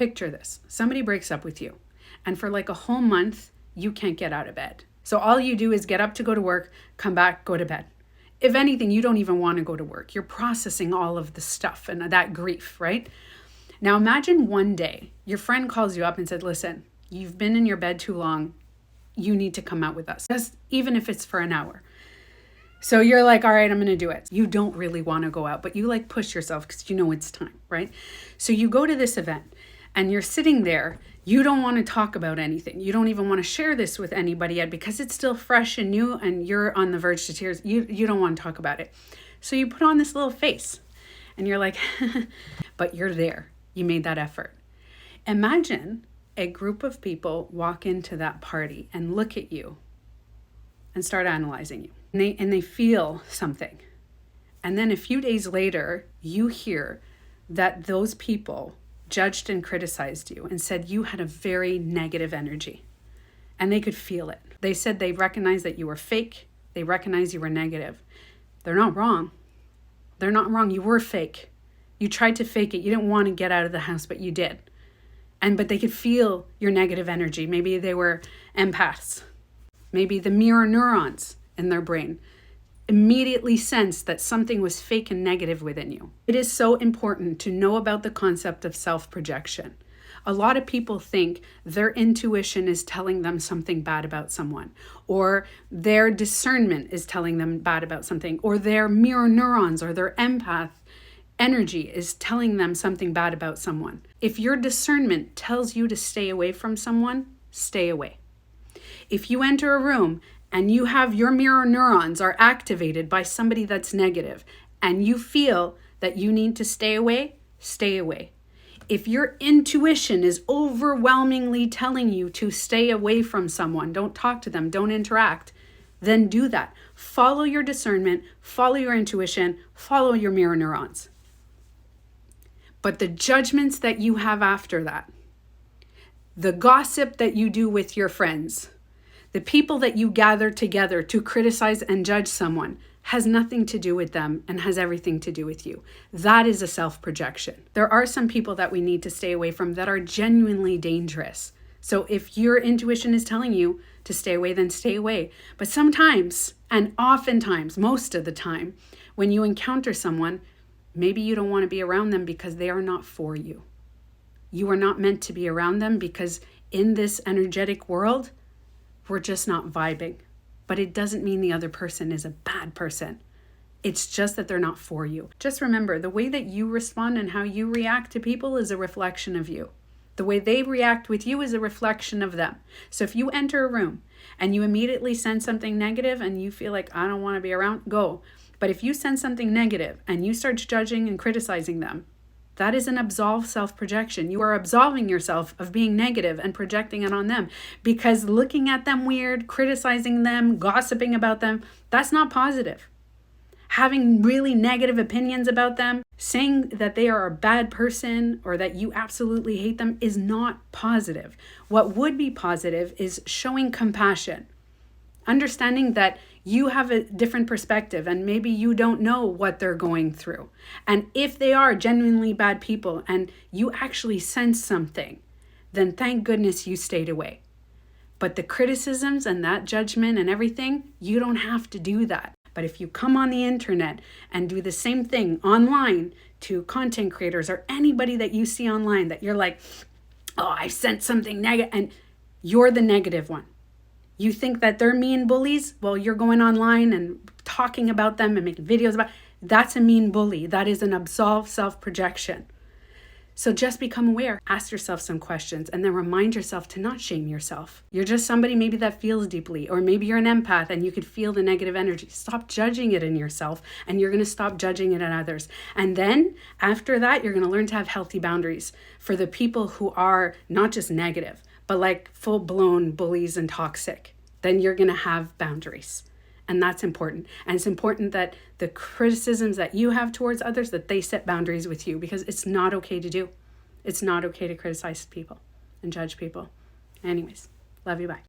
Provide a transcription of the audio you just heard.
Picture this. Somebody breaks up with you, and for like a whole month, you can't get out of bed. So all you do is get up to go to work, come back, go to bed. If anything, you don't even want to go to work. You're processing all of the stuff and that grief, right? Now imagine one day your friend calls you up and said, listen, you've been in your bed too long. You need to come out with us, just even if it's for an hour. So you're like, all right, I'm going to do it. You don't really want to go out, but you like push yourself because you know it's time, right? So you go to this event and you're sitting there. You don't want to talk about anything. You don't even want to share this with anybody yet because it's still fresh and new and you're on the verge to tears. You don't want to talk about it. So you put on this little face and you're like, but you're there. You made that effort. Imagine a group of people walk into that party and look at you and start analyzing you. And they feel something. And then a few days later, you hear that those people judged and criticized you and said you had a very negative energy. And they could feel it. They said they recognized that you were fake. They recognized you were negative. They're not wrong. They're not wrong. You were fake. You tried to fake it. You didn't want to get out of the house, but you did. But they could feel your negative energy. Maybe they were empaths. Maybe the mirror neurons in their brain immediately sensed that something was fake and negative within you. It is so important to know about the concept of self-projection. A lot of people think their intuition is telling them something bad about someone, or their discernment is telling them bad about something, or their mirror neurons or their empath energy is telling them something bad about someone. If your discernment tells you to stay away from someone, stay away. If you enter a room and you have your mirror neurons are activated by somebody that's negative and you feel that you need to stay away, stay away. If your intuition is overwhelmingly telling you to stay away from someone, don't talk to them, don't interact, then do that. Follow your discernment, follow your intuition, follow your mirror neurons. But the judgments that you have after that, the gossip that you do with your friends, the people that you gather together to criticize and judge someone has nothing to do with them and has everything to do with you. That is a self-projection. There are some people that we need to stay away from that are genuinely dangerous. So if your intuition is telling you to stay away, then stay away. But sometimes, and oftentimes, most of the time, when you encounter someone, maybe you don't want to be around them because they are not for you. You are not meant to be around them because in this energetic world, we're just not vibing. But it doesn't mean the other person is a bad person. It's just that they're not for you. Just remember, the way that you respond and how you react to people is a reflection of you. The way they react with you is a reflection of them. So if you enter a room and you immediately sense something negative and you feel like, I don't want to be around, go. But if you sense something negative and you start judging and criticizing them, that is an absolved self-projection. You are absolving yourself of being negative and projecting it on them because looking at them weird, criticizing them, gossiping about them, that's not positive. Having really negative opinions about them, saying that they are a bad person or that you absolutely hate them is not positive. What would be positive is showing compassion, understanding that you have a different perspective and maybe you don't know what they're going through. And if they are genuinely bad people and you actually sense something, then thank goodness you stayed away. But the criticisms and that judgment and everything, you don't have to do that. But if you come on the internet and do the same thing online to content creators or anybody that you see online that you're like, oh, I sent something negative, and you're the negative one. You think that they're mean bullies? Well, you're going online and talking about them and making videos about. That's a mean bully. That is an absolved self-projection. So just become aware. Ask yourself some questions and then remind yourself to not shame yourself. You're just somebody maybe that feels deeply, or maybe you're an empath and you could feel the negative energy. Stop judging it in yourself and you're going to stop judging it in others. And then after that, you're going to learn to have healthy boundaries for the people who are not just negative, but like full-blown bullies and toxic. Then you're going to have boundaries. And that's important. And it's important that the criticisms that you have towards others, that they set boundaries with you, because it's not okay to do. It's not okay to criticize people and judge people. Anyways, love you, bye.